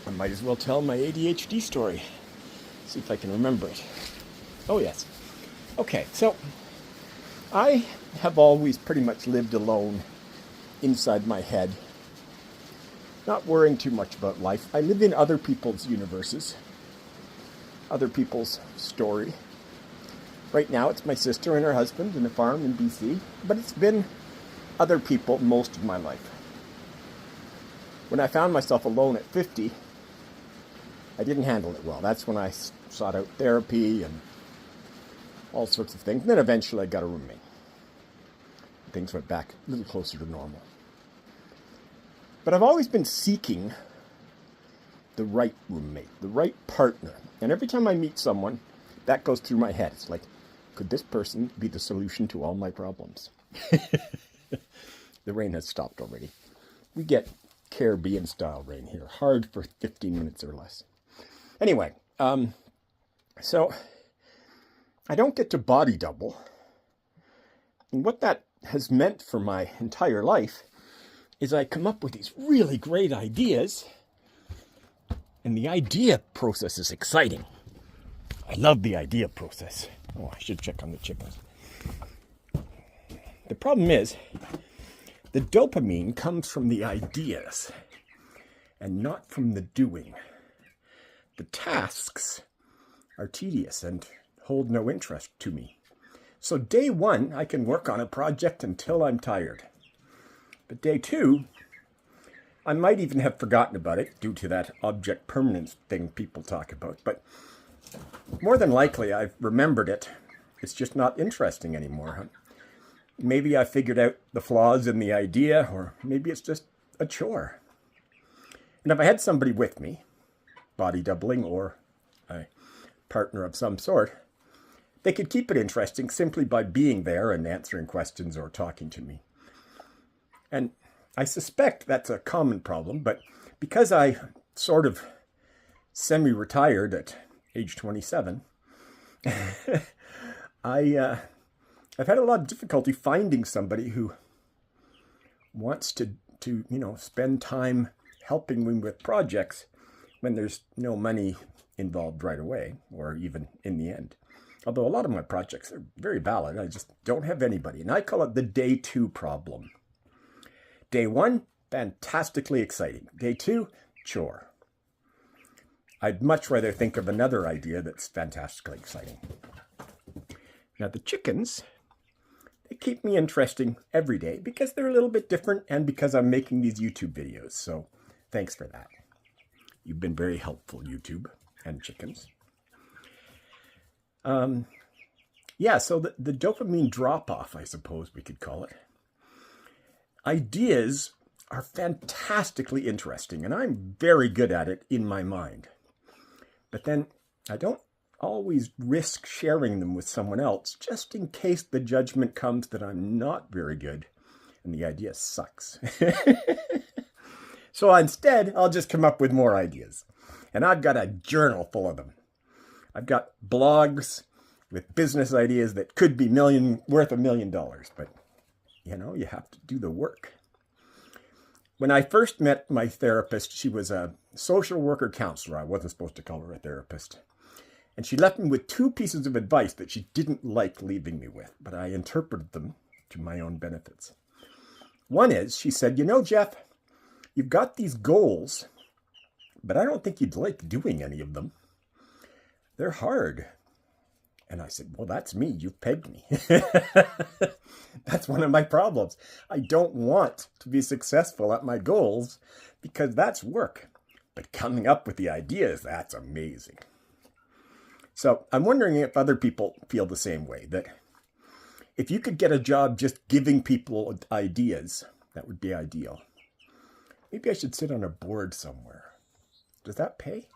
I might as well tell my ADHD story. See if I can remember it. Oh, yes. Okay, so I have always pretty much lived alone inside my head, not worrying too much about life. I live in other people's universes, other people's story. Right now, it's my sister and her husband in a farm in BC, but it's been other people most of my life. When I found myself alone at 50, I didn't handle it well. That's when I sought out therapy and all sorts of things. And then eventually I got a roommate. Things went back a little closer to normal. But I've always been seeking the right roommate, the right partner. And every time I meet someone, that goes through my head. It's like, could this person be the solution to all my problems? The rain has stopped already. We get Caribbean style rain here, hard for 15 minutes or less. Anyway, so I don't get to body double. And what that has meant for my entire life is I come up with these really great ideas, and the idea process is exciting. I love the idea process. Oh, I should check on the chickens. The problem is, the dopamine comes from the ideas and not from the doing. The tasks are tedious and hold no interest to me. So day one, I can work on a project until I'm tired. But day two, I might even have forgotten about it due to that object permanence thing people talk about. But more than likely, I've remembered it. It's just not interesting anymore. Maybe I figured out the flaws in the idea, or maybe it's just a chore. And if I had somebody with me, body doubling or a partner of some sort, they could keep it interesting simply by being there and answering questions or talking to me. And I suspect that's a common problem, but because I sort of semi-retired at age 27, I've had a lot of difficulty finding somebody who wants to spend time helping me with projects when there's no money involved right away or even in the end. Although a lot of my projects are very valid, I just don't have anybody. And I call it the day two problem. Day one, fantastically exciting. Day two, chore. I'd much rather think of another idea that's fantastically exciting. Now the chickens, they keep me interesting every day because they're a little bit different and because I'm making these YouTube videos. So thanks for that. You've been very helpful, YouTube and chickens. So the dopamine drop-off, I suppose we could call it. Ideas are fantastically interesting, and I'm very good at it in my mind. But then I don't always risk sharing them with someone else, just in case the judgment comes that I'm not very good and the idea sucks. So instead, I'll just come up with more ideas. And I've got a journal full of them. I've got blogs with business ideas that could be worth $1 million, but you have to do the work. When I first met my therapist, she was a social worker counselor. I wasn't supposed to call her a therapist. And she left me with 2 pieces of advice that she didn't like leaving me with, but I interpreted them to my own benefits. One is, she said, Jeff, you've got these goals, but I don't think you'd like doing any of them. They're hard. And I said, well, that's me. You've pegged me. That's one of my problems. I don't want to be successful at my goals because that's work. But coming up with the ideas, that's amazing. So I'm wondering if other people feel the same way, that if you could get a job just giving people ideas, that would be ideal. Maybe I should sit on a board somewhere. Does that pay?